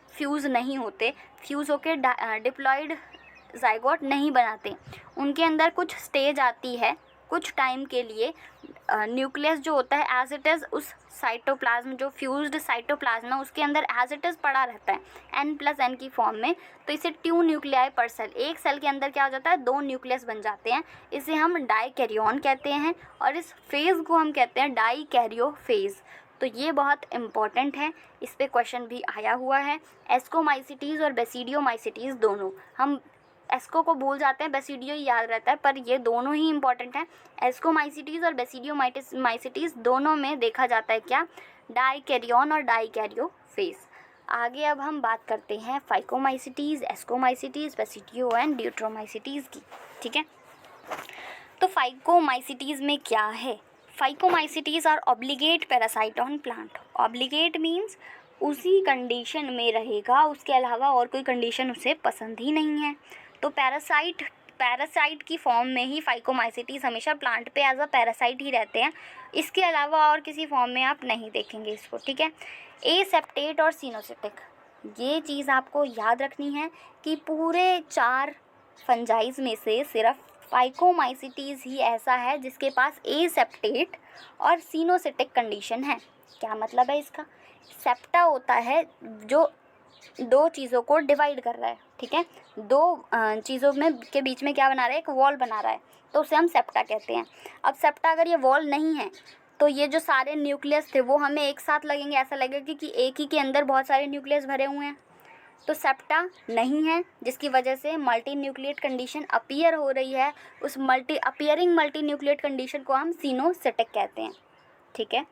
फ्यूज़ नहीं होते, फ्यूज़ होके डिप्लॉइड जाइगोट नहीं बनाते, उनके अंदर कुछ स्टेज आती है कुछ टाइम के लिए। न्यूक्लियस जो होता है एज इट इज़ उस साइटोप्लाज्म, जो फ्यूज्ड साइटोप्लाज्म है उसके अंदर एज इट इज़ पड़ा रहता है N+N की फॉर्म में, तो इसे 2 न्यूक्लियाई पर सेल, एक सेल के अंदर क्या हो जाता है, 2 न्यूक्लियस बन जाते हैं, इसे हम डाइकैरियोन कहते हैं और इस फेज़ को हम कहते हैं डाइकैरियो फेज़। तो ये बहुत इम्पॉर्टेंट है, इस पे क्वेश्चन भी आया हुआ है। एस्कोमाइसिटीज़ और बेसिडियोमाइसिटीज़ दोनों, हम एस्को को भूल जाते हैं, बेसिडियो याद रहता है, पर ये दोनों ही इम्पॉर्टेंट हैं। एस्कोमाइसिटीज़ और बेसिडियोमाइसिटीज़ दोनों में देखा जाता है क्या, डाइकैरियोन और डाइकैरियो फेज़। आगे अब हम बात करते हैं phycomycetes, ascomycetes, basidio and deuteromycetes की। ठीक है, तो फाइकोमाइसिटीज़ में क्या है, phycomycetes are obligate parasite on plant. Obligate means उसी कंडीशन में रहेगा, उसके अलावा और कोई कंडीशन उसे पसंद ही नहीं है। तो पैरासाइट की फॉर्म में ही फाइकोमाइसिटीज़ हमेशा प्लांट पे एज अ पैरासाइट ही रहते हैं, इसके अलावा और किसी फॉर्म में आप नहीं देखेंगे इसको। ठीक है, एसेप्टेट और सिनोसिटिक, ये चीज़ आपको याद रखनी है कि पूरे 4 फंजाइज में से सिर्फ फाइकोमाइसिटीज़ ही ऐसा है जिसके पास एसेप्टेट और सिनोसिटिक कंडीशन है। क्या मतलब है इसका, सेप्टा होता है जो 2 चीज़ों को डिवाइड कर रहा है। ठीक है, 2 चीज़ों में के बीच में क्या बना रहा है, एक वॉल बना रहा है, तो उसे हम सेप्टा कहते हैं। अब सेप्टा अगर ये वॉल नहीं है तो ये जो सारे न्यूक्लियस थे वो हमें एक साथ लगेंगे, ऐसा लगेगा कि एक ही के अंदर बहुत सारे न्यूक्लियस भरे हुए हैं, तो सेप्टा नहीं है, जिसकी वजह से मल्टी न्यूक्लिएट कंडीशन अपीयर हो रही है। उस अपीयरिंग मल्टी न्यूक्लिएट कंडीशन को हम सिनोसिटिक कहते हैं। ठीक है,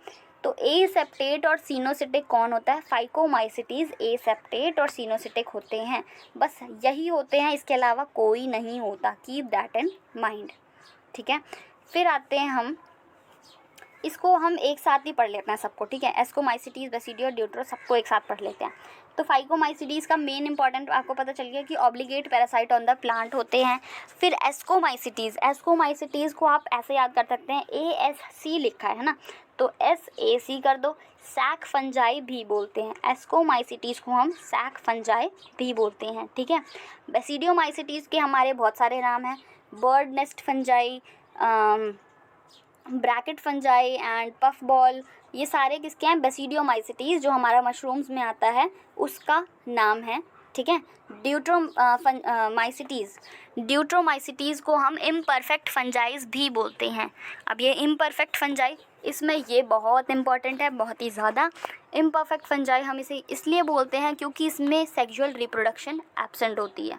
तो एसेप्टेट और सिनोसिटिक कौन होता है, फाइकोमाइसिटीज़ एसेप्टेट और सिनोसिटिक होते हैं, बस यही होते हैं, इसके अलावा कोई नहीं होता, कीप दैट इन माइंड। ठीक है, फिर आते हैं हम, इसको हम एक साथ ही पढ़ लेते हैं सबको। ठीक है, एस्कोमाइसिटीज़, बेसिडियो, ड्यूट्रो सबको एक साथ पढ़ लेते हैं। तो फाइकोमाइसिटीज़ का मेन इंपॉर्टेंट आपको पता चल गया कि obligate parasite on the plant होते हैं। फिर एस्कोमाइसिटीज़ को आप ऐसे याद कर सकते हैं, ASC लिखा है ना, तो SAC कर दो। सैक फंजाई भी बोलते हैं, एस्कोमाइसिटीज़ को हम सैक फंजाई भी बोलते हैं। ठीक है, बेसिडियोमाइसिटीज़ के हमारे बहुत सारे नाम हैं, bird nest fungi, bracket fungi and puff ball, ये सारे किसके हैं, बेसिडियोमाइसिटीज़, जो हमारा मशरूम्स में आता है उसका नाम है। ठीक है, ड्यूट्रोमाइसिटीज़ को हम इम्परफेक्ट फंजाइज भी बोलते हैं। अब ये इम्परफेक्ट फंजाई, इसमें ये बहुत इंपॉर्टेंट है, बहुत ही ज़्यादा। इम्परफेक्ट फंजाई हम इसे इसलिए बोलते हैं क्योंकि इसमें सेक्सुअल रिप्रोडक्शन एब्सेंट होती है।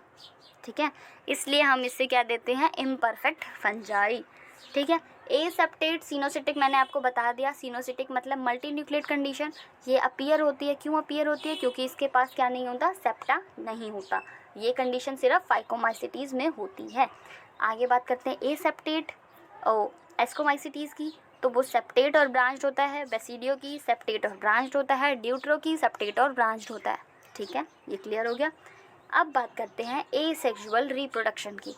ठीक है, इसलिए हम इससे क्या देते हैं, इम्परफेक्ट फंजाई। ठीक है। ए सेप्टेट सिनोसिटिक मैंने आपको बता दिया, सिनोसिटिक मतलब मल्टी न्यूक्लिएट कंडीशन। ये अपीयर होती है, क्यों अपीयर होती है? क्योंकि इसके पास क्या नहीं होता, सेप्टा नहीं होता। ये कंडीशन सिर्फ फाइकोमाइसिटीज़ में होती है। आगे बात करते हैं ए सेप्टेट और एस्कोमाइसिटीज़ की, तो वो सेप्टेट और ब्रांच्ड होता है। बेसिडियो की सेप्टेट और ब्रांच्ड होता है। ड्यूट्रो की सेप्टेट और ब्रांच्ड होता है। ठीक है, ये क्लियर हो गया। अब बात करते हैं एसेक्सुअल रिप्रोडक्शन की।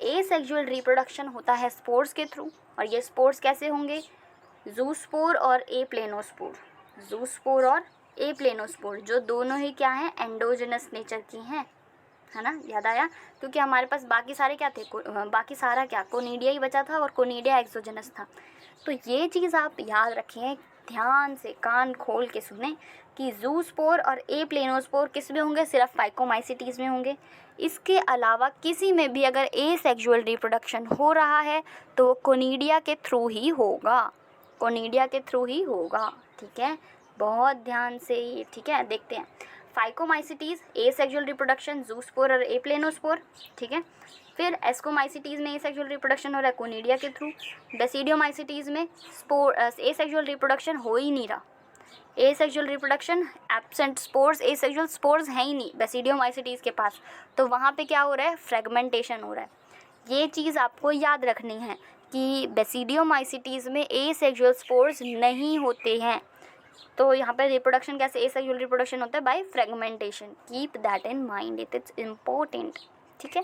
एसेक्सुअल रिप्रोडक्शन होता है स्पोर्स के थ्रू, और ये स्पोर्स कैसे होंगे? जूस्पोर और ए प्लेनोस्पोर। जूस्पोर और ए प्लेनोस्पोर जो दोनों ही क्या हैं, एंडोजेनस नेचर की हैं, है ना, याद आया? क्योंकि हमारे पास बाकी सारे क्या थे, बाकी सारा क्या, कोनिडिया ही बचा था, और कोनिडिया एक्सोजेनस था। तो ये चीज़ आप याद रखें, ध्यान से कान खोल के सुने कि जूस्पोर और ए प्लेनोस्पोर किस में होंगे? सिर्फ फाइकोमाइसिटीज़ में होंगे। इसके अलावा किसी में भी अगर एसेक्सुअल रिप्रोडक्शन हो रहा है तो वो कोनिडिया के थ्रू ही होगा, कोनिडिया के थ्रू ही होगा। ठीक है, बहुत ध्यान से, ठीक है, देखते हैं। फाइकोमाइसिटीज़ एसेक्सुअल रिप्रोडक्शन, जूस्पोर और ए प्लेनोस्पोर। ठीक है, फिर एस्कोमाइसिटीज़ में एसेक्सुअल रिप्रोडक्शन हो रहा है कोनिडिया के थ्रू। बेसिडियोमाइसिटीज़ में एसेक्सुअल रिप्रोडक्शन हो ही नहीं रहा, asexual reproduction absent, spores asexual spores हैं ही नहीं बेसिडियोमाइसिटीज़ के पास, तो वहाँ पे क्या हो रहा है, फ्रेगमेंटेशन हो रहा है। ये चीज़ आपको याद रखनी है कि बेसिडियोमाइसिटीज़ में एसेक्सुअल स्पोर्स नहीं होते हैं। तो यहाँ पर रिप्रोडक्शन कैसे, एसेक्सुअल रिप्रोडक्शन होता है by fragmentation. Keep that in mind, it's important. ठीक है,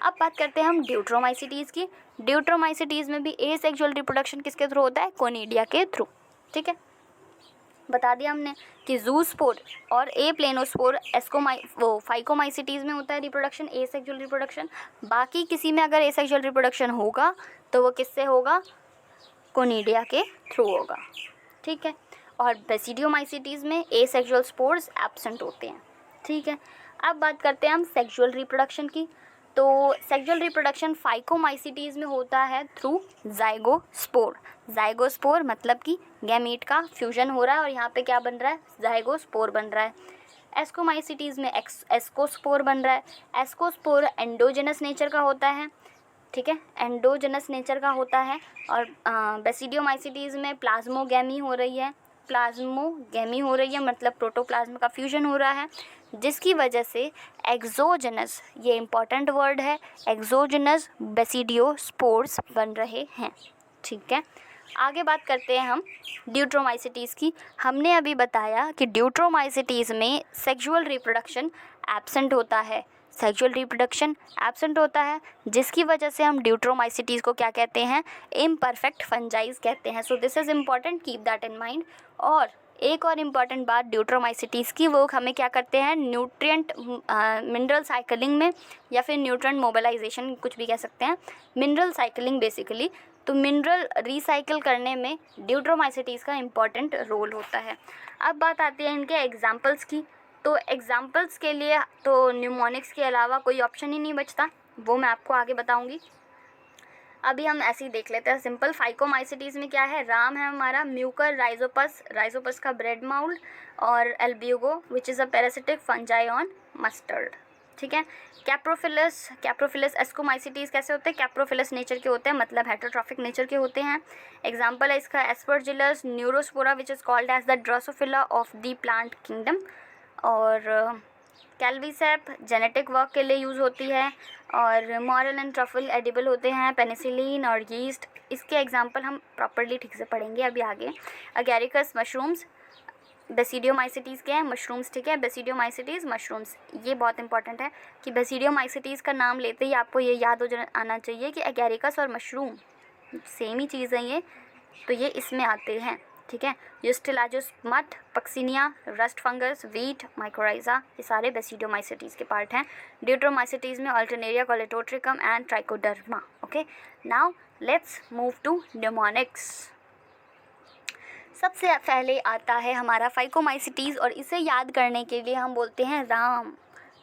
अब बात करते हैं हम ड्यूट्रोमाइसिटीज़ की। ड्यूट्रोमाइसिटीज़ में भी एसेक्सुअल रिप्रोडक्शन किसके थ्रू होता है? कोनिडिया के थ्रू। ठीक है, बता दिया हमने कि जूस्पोर और ए प्लेनोस्पोर फाइकोमाइसिटीज़ में होता है रिप्रोडक्शन, एसेक्सुअल रिप्रोडक्शन। बाकी किसी में अगर एसेक्सुअल रिप्रोडक्शन होगा तो वो किससे होगा? कोनिडिया के थ्रू होगा। ठीक है, और बेसिडियोमाइसिटीज़ में एसेक्सुअल स्पोर्स एब्सेंट होते हैं। ठीक है, अब बात करते हैं हम सेक्सुअल रिप्रोडक्शन की। तो सेक्सुअल रिप्रोडक्शन फाइकोमाइसिटीज़ में होता है थ्रू जाइगोस्पोर। जाइगोस्पोर मतलब कि गैमीट का फ्यूजन हो रहा है और यहाँ पे क्या बन रहा है? जाइगोस्पोर बन रहा है। एस्कोमाइसिटीज़ में एस्कोस्पोर बन रहा है। एस्कोस्पोर एंडोजेनस नेचर का होता है। ठीक है, एंडोजेनस नेचर का होता है। और बेसिडियोमाइसिटीज़ में प्लाज्मोगैमी हो रही है, प्लाज्मोगैमी हो रही है मतलब प्रोटोप्लाज्म का फ्यूजन हो रहा है, जिसकी वजह से एक्सोजेनस, ये इम्पॉर्टेंट वर्ड है, एक्सोजेनस बेसिडियोस्पोर्स बन रहे हैं। ठीक है, आगे बात करते हैं हम ड्यूट्रोमाइसिटीज़ की। हमने अभी बताया कि ड्यूट्रोमाइसिटीज़ में सेक्सुअल रिप्रोडक्शन एब्सेंट होता है, सेक्सुअल रिप्रोडक्शन एब्सेंट होता है, जिसकी वजह से हम ड्यूट्रोमाइसिटीज़ को क्या कहते हैं? इम्परफेक्ट फंजाइज कहते हैं। So this is important, keep that in mind. और एक और इम्पॉर्टेंट बात ड्यूट्रोमाइसिटीज़ की, वो हमें क्या करते हैं? न्यूट्रिएंट मिनरल साइकिलिंग में, या फिर न्यूट्रिएंट मोबिलाइजेशन, कुछ भी कह सकते हैं, मिनरल साइकिलिंग बेसिकली। तो मिनरल रिसाइकिल करने में ड्यूट्रोमाइसिटीज़ का इम्पॉर्टेंट रोल होता है। अब बात आती है इनके एग्जाम्पल्स की। तो एग्जाम्पल्स के लिए तो न्यूमोनिक्स के अलावा कोई ऑप्शन ही नहीं बचता, वो मैं आपको आगे बताऊंगी। अभी हम ऐसे ही देख लेते हैं सिंपल। फाइकोमाइसिटीज़ में क्या है? राम है हमारा, म्यूकर, राइजोपस, राइजोपस का ब्रेड माउल्ड, और Albugo which is a parasitic fungi on mustard. ठीक है, कैप्रोफिलस, कैप्रोफिलस एस्कोमाइसिटीज़ कैसे होते हैं? कैप्रोफिलस नेचर के होते हैं, मतलब हेटेरोट्रॉफिक नेचर के होते हैं। एग्जाम्पल है इसका Aspergillus Neurospora which is called as the Drosophila of the plant kingdom. और कैल्वीसेप जेनेटिक वर्क के लिए यूज़ होती है। और मॉरल एंड ट्रफल एडिबल होते हैं। पेनिसिलिन और यीस्ट, इसके एग्जांपल हम प्रॉपर्ली ठीक से पढ़ेंगे अभी आगे। अगैरिकस मशरूम्स बेसिडियोमाइसिटीज़ के हैं, मशरूम्स। ठीक है, बेसिडियोमाइसिटीज़ मशरूम्स, ये बहुत इंपॉर्टेंट है कि बेसिडियोमाइसिटीज़ का नाम लेते ही आपको ये याद हो आना चाहिए कि अगैरिकस और मशरूम सेम ही चीज़ है ये, तो ये इसमें आते हैं। ठीक है, ustilago smut, puccinia, rust fungus, wheat, mycorrhiza, ये सारे बेसिडियोमाइसिटीज़ के पार्ट हैं। ड्यूट्रोमाइसिटीज़ में alternaria, colletotrichum and trichoderma. Okay, now let's move to mnemonics. सबसे पहले आता है हमारा फाइकोमाइसिटीज़, और इसे याद करने के लिए हम बोलते हैं RAM.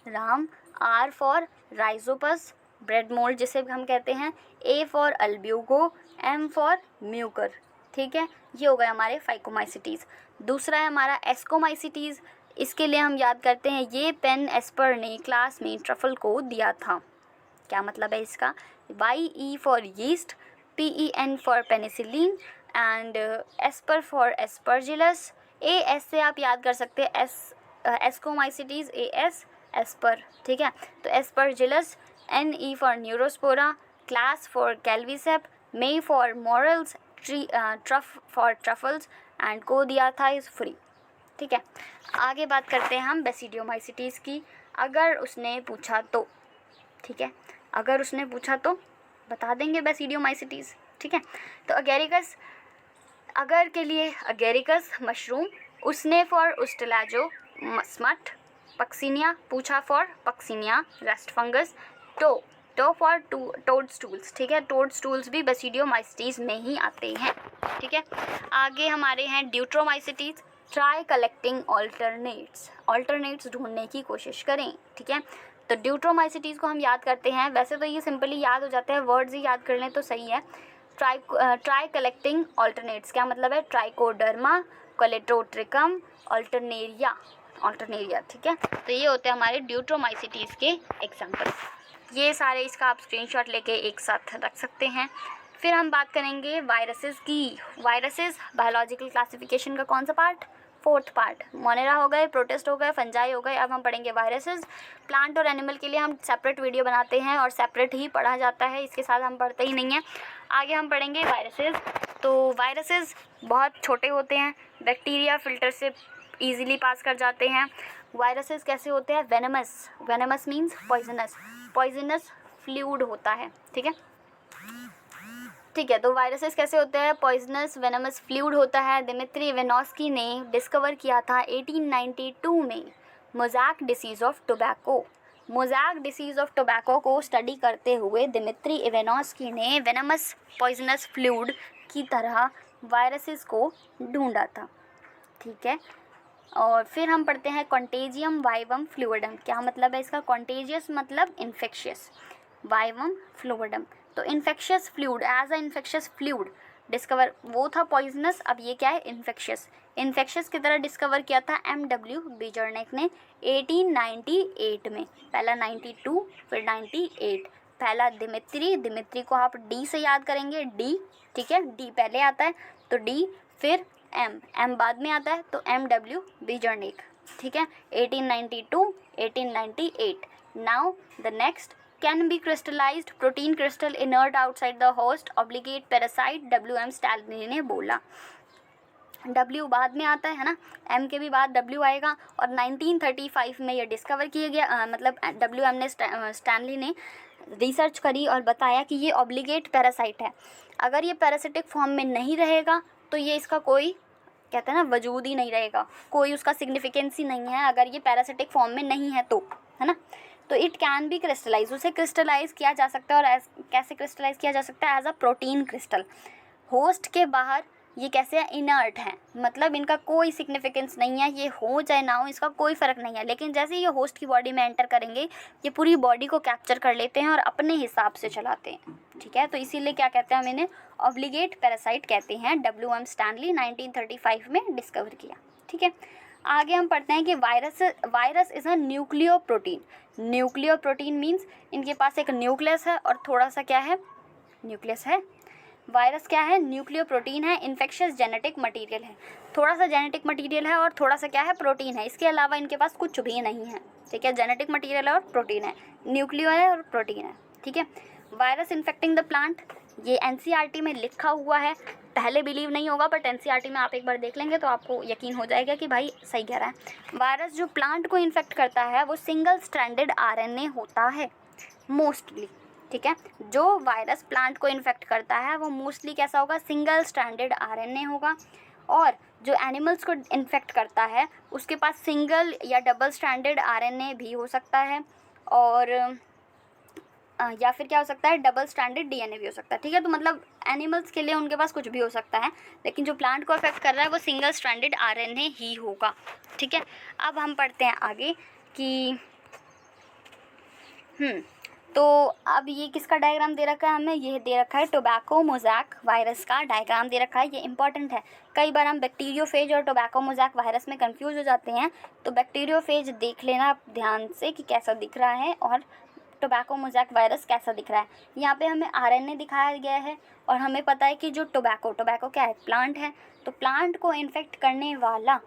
RAM, R for Rhizopus bread mould जिसे हम कहते हैं, A for Albugo, M for Mucor. ठीक है, ये हो गए हमारे फाइकोमाइसिटीज़। दूसरा है हमारा एस्कोमाइसिटीज़, इसके लिए हम याद करते हैं ये पेन एस्पर ने क्लास में ट्रफल को दिया था। क्या मतलब है इसका? Y E for yeast, PEN for penicillin and asper for Aspergillus. AS से आप याद कर सकते हैं एस्कोमाइसिटीज, AS एस्पर, ठीक है। तो aspergillus, NE for neurospora, class for claviceps, may for morels, truff for truffles and को दिया था इज फ्री, ठीक है। आगे बात करते हैं हम बेसिडियोमाइसिटीज़ की। अगर उसने पूछा तो, ठीक है, अगर उसने पूछा तो बता देंगे बेसिडियोमाइसिटीज़, ठीक है। तो अगेरिकस, अगर के लिए अगेरिकस मशरूम, उसने फॉर उस्टलाजो स्मट, पक्सिनिया, पूछा for puccinia, rust fungus, toe for toadstools, ठीक है। टोडस्टूल्स भी बेसिडियोमाइसिटीज़ में ही आते हैं, ठीक है। आगे हमारे हैं ड्यूट्रोमाइसिटीज़। ट्राई कलेक्टिंग ऑल्टरनेट्स ढूंढने की कोशिश करें, ठीक है। तो ड्यूट्रोमाइसिटीज़ को हम याद करते हैं, वैसे तो ये सिंपली याद हो जाते हैं, वर्ड्स ही याद कर लें तो सही है। ट्राई कलेक्टिंग ऑल्टरनेट्स क्या मतलब है? ट्राइकोडर्मा, कोलेटोट्रिकम, ऑल्टरनेरिया, ठीक है। तो ये होते हैं हमारे ड्यूट्रोमाइसिटीज़ के एग्जाम्पल। ये सारे इसका आप स्क्रीनशॉट लेके एक साथ रख सकते हैं। फिर हम बात करेंगे वायरसेस की। वायरसेस बायोलॉजिकल क्लासिफिकेशन का कौन सा पार्ट? 4th part. मोनेरा हो गए, प्रोटिस्ट हो गए, फंजाई हो गए। अब हम पढ़ेंगे वायरसेस। प्लांट और एनिमल के लिए हम सेपरेट वीडियो बनाते हैं और सेपरेट ही पढ़ा जाता है, इसके साथ हम पढ़ते ही नहीं हैं। आगे हम पढ़ेंगे वायरसेस। तो वायरसेस बहुत छोटे होते हैं, बैक्टीरिया फिल्टर से ईजिली पास कर जाते हैं। वायरसेस कैसे होते हैं? वेनमस मीन्स पॉइजनस फ्लूइड होता है, ठीक है, ठीक है। तो वायरसेस कैसे होते हैं? पॉइजनस वेनमस फ्लूइड होता है। दिमित्री इवानोस्की ने डिस्कवर किया था 1892 में mosaic disease of tobacco. Mosaic disease of tobacco को स्टडी करते हुए दिमित्री इवानोस्की ने वेनमस पॉइजनस फ्लूइड की तरह वायरसेस को ढूंढा था, ठीक है। और फिर हम पढ़ते हैं कॉन्टेजियम वाइवम फ्लूइडम। क्या मतलब है इसका? कॉन्टेजियस मतलब इन्फेक्शियस, वाइवम फ्लूइडम। तो infectious fluid, as a infectious fluid discover, वो था पॉइजनस, अब ये क्या है? इन्फेक्शियस की तरह डिस्कवर किया था MW बीजरनिक ने 1898 में। पहला 92, फिर 98। पहला दिमित्री को आप D से याद करेंगे, D, ठीक है, D पहले आता है तो D, फिर M बाद में आता है तो MW बीजरनिक, ठीक है। 1892, 1898। Now the next, can be crystallized protein crystal inert outside the host, obligate parasite, WM Stanley ने बोला। W बाद में आता है ना, M के भी बाद W आएगा। और 1935 में ये डिस्कवर किया गया, मतलब WM ने स्टैनली ने रिसर्च करी और बताया कि ये ऑब्लिगेट पैरासाइट है। अगर ये पैरासिटिक फॉर्म में नहीं रहेगा तो ये इसका कोई, कहते हैं ना, वजूद ही नहीं रहेगा, कोई उसका सिग्निफिकेंस ही नहीं है अगर ये पैरासिटिक फॉर्म में नहीं है तो, है ना। तो इट कैन बी क्रिस्टलाइज, उसे क्रिस्टलाइज किया जा सकता है। और कैसे क्रिस्टलाइज किया जा सकता है? As a protein crystal. Host के बाहर ये कैसे है? इनर्ट हैं, मतलब इनका कोई सिग्निफिकेंस नहीं है, ये हो चाहे ना हो इसका कोई फ़र्क नहीं है। लेकिन जैसे ये होस्ट की बॉडी में एंटर करेंगे, ये पूरी बॉडी को कैप्चर कर लेते हैं और अपने हिसाब से चलाते हैं, ठीक है। तो इसीलिए क्या कहते हैं हम इन्हें? ऑब्लिगेट पैरासाइट कहते हैं। WM स्टैनली 1935 में डिस्कवर किया, ठीक है। आगे हम पढ़ते हैं कि virus is a nucleo protein. Nucleo protein means इनके पास एक न्यूक्लियस है और थोड़ा सा क्या है? न्यूक्लियस है। वायरस क्या है? न्यूक्लियो प्रोटीन है। इन्फेक्शियस जेनेटिक मटेरियल है, थोड़ा सा जेनेटिक मटेरियल है और थोड़ा सा क्या है? प्रोटीन है। इसके अलावा इनके पास कुछ भी नहीं है, ठीक है। जेनेटिक मटेरियल है और प्रोटीन है, न्यूक्लियो है और प्रोटीन है, ठीक है। वायरस इन्फेक्टिंग द प्लांट, ये NCERT में लिखा हुआ है। पहले बिलीव नहीं होगा बट NCERT में आप एक बार देख लेंगे तो आपको यकीन हो जाएगा कि भाई सही कह रहा है। वायरस जो प्लांट को इन्फेक्ट करता है वो सिंगल स्ट्रैंडेड RNA होता है मोस्टली, ठीक है। जो वायरस प्लांट को इन्फेक्ट करता है वो मोस्टली कैसा होगा? सिंगल स्ट्रैंडेड RNA होगा। और जो एनिमल्स को इन्फेक्ट करता है उसके पास सिंगल या डबल स्ट्रैंडेड RNA भी हो सकता है, और या फिर क्या हो सकता है? डबल स्ट्रैंडेड DNA भी हो सकता है, ठीक है। तो मतलब एनिमल्स के लिए उनके पास कुछ भी हो सकता है, लेकिन जो प्लांट को अफेक्ट कर रहा है वो सिंगल स्ट्रैंडेड RNA ही होगा, ठीक है। अब हम पढ़ते हैं आगे कि तो अब ये किसका डायग्राम दे रखा है हमें? ये दे रखा है टोबैको मोज़ैक वायरस का डायग्राम दे रखा है। ये इंपॉर्टेंट है, कई बार हम बैक्टीरियोफेज और टोबैको मोज़ैक वायरस में कंफ्यूज हो जाते हैं। तो बैक्टीरियोफेज देख लेना आप ध्यान से कि कैसा दिख रहा है, और टोबैको मोज़ैक वायरस कैसा दिख रहा है। यहाँ पे हमें आरएनए दिखाया गया है और हमें पता है कि जो टोबैको क्या है, प्लांट है। तो प्लांट को इन्फेक्ट करने वाला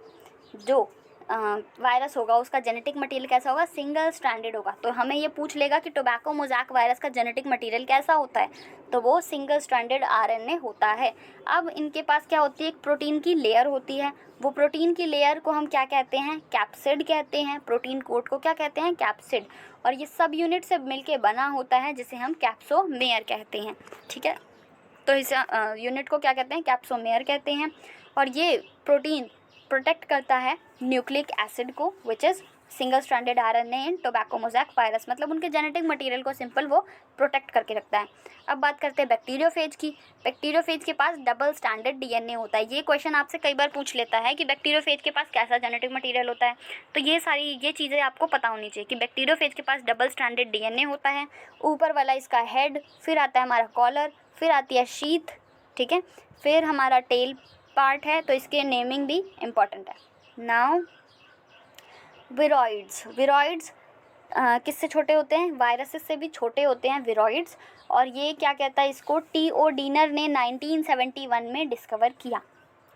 जो वायरस होगा उसका जेनेटिक मटेरियल कैसा होगा, सिंगल स्ट्रैंडेड होगा। तो हमें ये पूछ लेगा कि टोबैको मोज़ैक वायरस का जेनेटिक मटेरियल कैसा होता है, तो वो सिंगल स्ट्रैंडेड आरएनए होता है। अब इनके पास क्या होती है, एक प्रोटीन की लेयर होती है। वो प्रोटीन की लेयर को हम क्या कहते हैं, कैप्सिड कहते हैं। प्रोटीन कोट को क्या कहते हैं, कैप्सिड। और ये सब यूनिट से मिलके बना होता है जिसे हम कैप्सोमेयर कहते हैं। ठीक है, तो इस यूनिट को क्या कहते हैं, कैप्सोमेयर कहते हैं। और ये प्रोटीन प्रोटेक्ट करता है न्यूक्लिक एसिड को, which is single stranded RNA in tobacco mosaic virus. मतलब उनके जेनेटिक मटेरियल को सिंपल वो प्रोटेक्ट करके रखता है। अब बात करते हैं बैक्टीरियोफेज की। बैक्टीरियोफेज के पास डबल स्टैंडर्ड डीएनए होता है। ये क्वेश्चन आपसे कई बार पूछ लेता है कि बैक्टीरियोफेज के पास कैसा जेनेटिक मटेरियल होता है। तो ये चीज़ें आपको पता होनी चाहिए कि बैक्टीरियोफेज के पास डबल स्टैंडर्ड डीएनए होता है। ऊपर वाला इसका हेड, फिर आता है हमारा कॉलर, फिर आती है शीथ, ठीक है, फिर हमारा टेल पार्ट है। तो इसके नेमिंग भी इम्पॉर्टेंट है। नाउ विरॉइड्स किससे छोटे होते हैं, वायरसेस से भी छोटे होते हैं विरॉइड्स। और ये क्या कहता है, इसको टी.ओ. डीनर ने 1971 में डिस्कवर किया।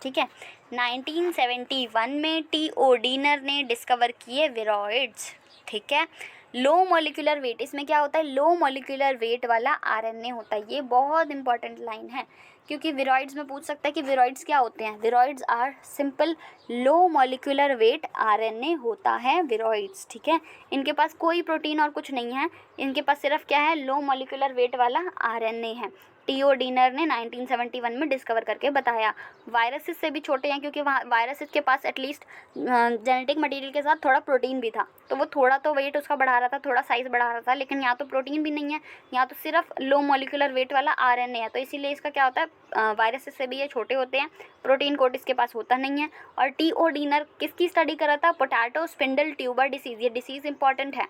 ठीक है, 1971 में टी.ओ. डीनर ने डिस्कवर किए विरॉइड्स। ठीक है, लो मॉलिक्यूलर वेट, इसमें क्या होता है, लो मॉलिक्यूलर वेट वाला आरएनए होता है। ये बहुत इंपॉर्टेंट लाइन है क्योंकि विरॉइड्स में पूछ सकता है कि विरॉइड्स क्या होते हैं। Viroids are simple low molecular weight RNA होता है विरॉइड्स। ठीक है, इनके पास कोई प्रोटीन और कुछ नहीं है, इनके पास सिर्फ क्या है, लो मॉलिक्यूलर वेट वाला आरएनए है। टी.ओ. डीनर ने 1971 में डिस्कवर करके बताया। वायरसेस से भी छोटे हैं क्योंकि वहाँ वायरसेस के पास एटलीस्ट जेनेटिक मटेरियल के साथ थोड़ा प्रोटीन भी था, तो वो थोड़ा तो वेट उसका बढ़ा रहा था, थोड़ा साइज़ बढ़ा रहा था। लेकिन यहाँ तो प्रोटीन भी नहीं है, यहाँ तो सिर्फ लो मॉलिक्यूलर वेट वाला आरएनए है। तो इसीलिए इसका क्या होता है, वायरसेस से भी ये छोटे होते हैं, प्रोटीन कोट इसके पास होता नहीं है। और टी.ओ. डीनर किसकी स्टडी कर रहा था, पोटैटो स्पिंडल ट्यूबर डिसीज़। ये डिसीज़ इंपॉर्टेंट है।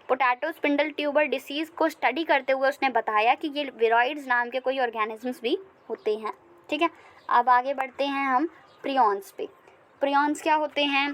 पोटैटो स्पिंडल ट्यूबर डिसीज़ को स्टडी करते हुए उसने बताया कि ये विरॉइड्स नाम के कोई ऑर्गेनिजम्स भी होते हैं। ठीक है, अब आगे बढ़ते हैं हम प्रियॉन्स पे। प्रियॉन्स क्या होते हैं,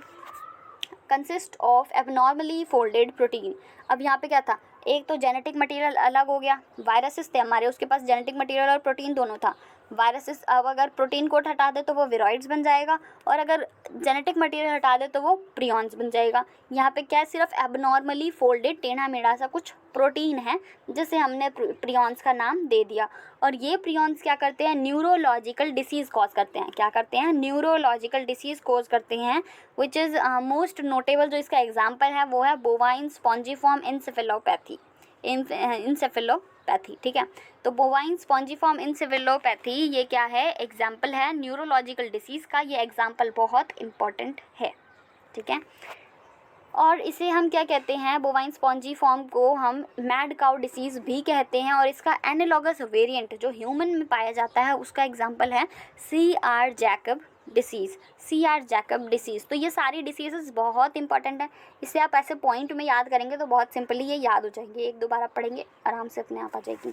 consist of abnormally folded protein. अब यहाँ पे क्या था, एक तो जेनेटिक मटेरियल अलग हो गया, वायरसेस थे हमारे, उसके पास जेनेटिक मटेरियल और प्रोटीन दोनों था। वायरसेस अब अगर प्रोटीन कोट हटा दे तो वो विरॉइड्स बन जाएगा, और अगर जेनेटिक मटेरियल हटा दे तो वो प्रियॉन्स बन जाएगा। यहाँ पे क्या है, सिर्फ एबनॉर्मली फोल्डेड टेढ़ा मेढ़ा सा कुछ प्रोटीन है जिसे हमने प्रियॉन्स का नाम दे दिया। और ये प्रियॉन्स क्या करते हैं, न्यूरोलॉजिकल डिसीज़ कॉज करते हैं। क्या करते हैं, न्यूरोलॉजिकल डिसीज़ कॉज करते हैं, विच इज़ मोस्ट नोटेबल जो इसका एग्जाम्पल है वो है बोवाइन स्पॉन्जीफॉर्म इंसेफेलोपैथी। ठीक है, तो बोवाइन स्पॉन्जीफॉर्म इंसेफेलोपैथी ये क्या है, एग्जाम्पल है न्यूरोलॉजिकल डिसीज़ का। ये एग्जाम्पल बहुत इंपॉर्टेंट है। ठीक है, और इसे हम क्या कहते हैं, बोवाइन स्पॉन्जीफॉर्म को हम मैड काउ डिसीज़ भी कहते हैं। और इसका एनालॉगस वेरिएंट जो ह्यूमन में पाया जाता है उसका एग्जाम्पल है C.R. Jacob disease. C.R. Jacob disease. तो ये सारी डिसीज़ बहुत इंपॉर्टेंट है, इसे आप ऐसे पॉइंट में याद करेंगे तो बहुत सिंपली ये याद हो जाएंगे, एक दो बार आप पढ़ेंगे आराम से अपने आप आ जाएगी।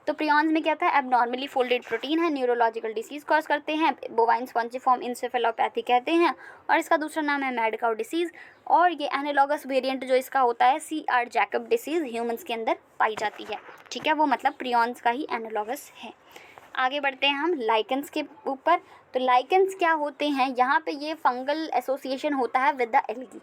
तो प्रियॉन्स में क्या था, एबनॉर्मली फोल्डेड प्रोटीन है, न्यूरोलॉजिकल डिसीज़ कॉज करते हैं, बोवाइन स्पॉन्जीफॉर्म इंसेफेलोपैथी कहते हैं, और इसका दूसरा नाम है मैड काउ डिसीज़। और ये एनालॉगस वेरिएंट जो इसका होता है C.R. जैकब डिसीज़ ह्यूमंस के अंदर पाई जाती है। ठीक है, वो मतलब प्रियॉन्स का ही एनालॉगस है। आगे बढ़ते हैं हम लाइकेंस के ऊपर। तो लाइकेंस क्या होते हैं, यहाँ पे ये फंगल एसोसिएशन होता है विद द एल्गी।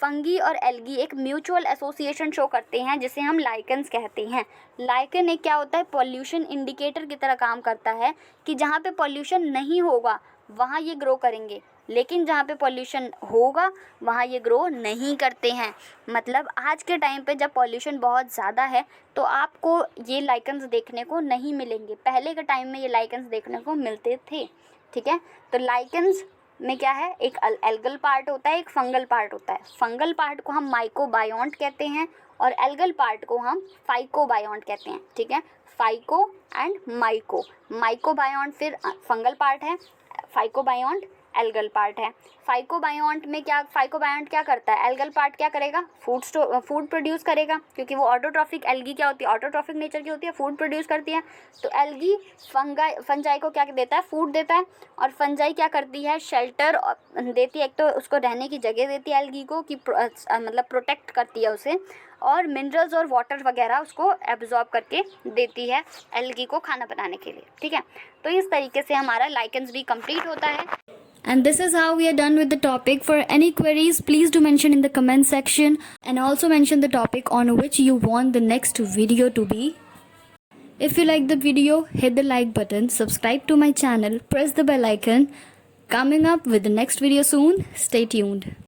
फंगी और एल्गी एक म्यूचुअल एसोसिएशन शो करते हैं जिसे हम लाइकेंस कहते हैं। लाइकेन एक क्या होता है, पॉल्यूशन इंडिकेटर की तरह काम करता है कि जहाँ पे पॉल्यूशन नहीं होगा वहाँ ये ग्रो करेंगे, लेकिन जहाँ पे पॉल्यूशन होगा वहाँ ये ग्रो नहीं करते हैं। मतलब आज के टाइम पे जब पॉल्यूशन बहुत ज़्यादा है तो आपको ये लाइकेंस देखने को नहीं मिलेंगे, पहले के टाइम में ये लाइकेंस देखने को मिलते थे। ठीक है, तो लाइकेंस में क्या है, एक एल्गल पार्ट होता है, एक फंगल पार्ट होता है। फंगल पार्ट को हम माइकोबायोन्ट कहते हैं और एल्गल पार्ट को हम फाइकोबायोन्ट कहते हैं। ठीक है, फाइको एंड माइको। माइकोबायोन्ट फिर फंगल पार्ट है, फाइकोबायोन्ट एल्गल पार्ट है। फाइकोबायोंट में क्या, फाइकोबायोंट क्या करता है, एल्गल पार्ट क्या करेगा, फूड प्रोड्यूस करेगा, क्योंकि वो ऑटोट्रॉफिक, एल्गी क्या होती है, ऑटोट्रॉफिक नेचर की होती है, फूड प्रोड्यूस करती है। तो एल्गी फंजाई को क्या देता है, फूड देता है, और फंजाई क्या करती है, शेल्टर देती है, एक तो उसको रहने की जगह देती है एल्गी को, कि मतलब प्रोटेक्ट करती है उसे, और मिनरल्स और वाटर वगैरह उसको एब्जॉर्ब करके देती है एल्गी को खाना बनाने के लिए, ठीक है। तो इस तरीके से हमारा लाइकेंस भी कंप्लीट होता है। And this is how we are done with the topic. For any queries, please do mention in the comment section, and also mention the topic on which you want the next video to be. If you like the video, hit the like button, subscribe to my channel, press the bell icon. Coming up with the next video soon. Stay tuned.